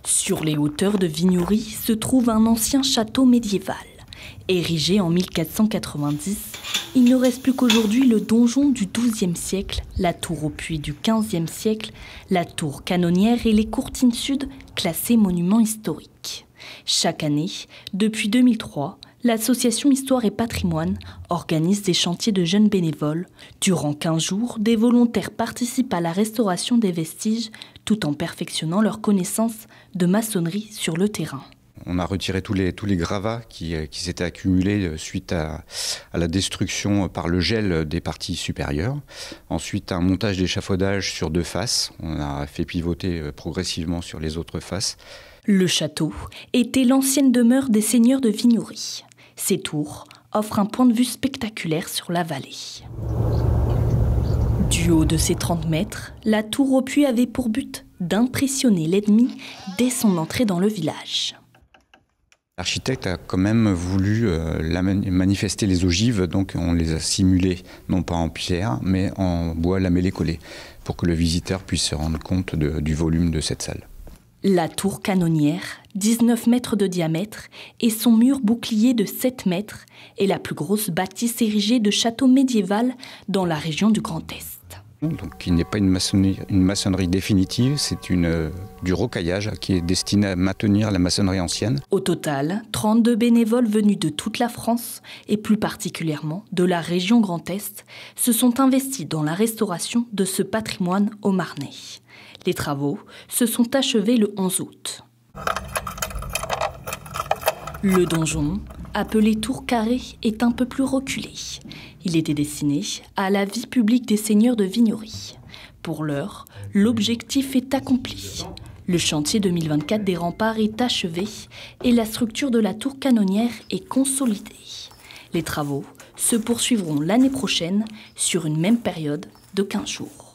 Sur les hauteurs de Vignory se trouve un ancien château médiéval. Érigé en 1490, il ne reste plus qu'aujourd'hui le donjon du XIIe siècle, la tour au puits du XVe siècle, la tour canonnière et les courtines sud classées monuments historiques. Chaque année, depuis 2003, l'association Histoire et Patrimoine organise des chantiers de jeunes bénévoles. Durant 15 jours, des volontaires participent à la restauration des vestiges tout en perfectionnant leurs connaissances de maçonnerie sur le terrain. On a retiré tous les gravats qui s'étaient accumulés suite à la destruction par le gel des parties supérieures. Ensuite, un montage d'échafaudage sur 2 faces. On a fait pivoter progressivement sur les autres faces. Le château était l'ancienne demeure des seigneurs de Vignory. Ces tours offrent un point de vue spectaculaire sur la vallée. Du haut de ses 30 mètres, la tour au puits avait pour but d'impressionner l'ennemi dès son entrée dans le village. L'architecte a quand même voulu manifester les ogives, donc on les a simulées non pas en pierre, mais en bois lamellé collé, pour que le visiteur puisse se rendre compte du volume de cette salle. La tour canonnière, 19 mètres de diamètre, et son mur bouclier de 7 mètres, est la plus grosse bâtisse érigée de château médiéval dans la région du Grand Est. Donc il n'est pas une maçonnerie définitive, c'est du rocaillage qui est destiné à maintenir la maçonnerie ancienne. Au total, 32 bénévoles venus de toute la France, et plus particulièrement de la région Grand Est, se sont investis dans la restauration de ce patrimoine haut-marnais. Les travaux se sont achevés le 11 août. Le donjon, appelé tour carrée, est un peu plus reculé. Il était destiné à la vie publique des seigneurs de Vignory. Pour l'heure, l'objectif est accompli. Le chantier 2024 des remparts est achevé et la structure de la tour canonnière est consolidée. Les travaux se poursuivront l'année prochaine sur une même période de 15 jours.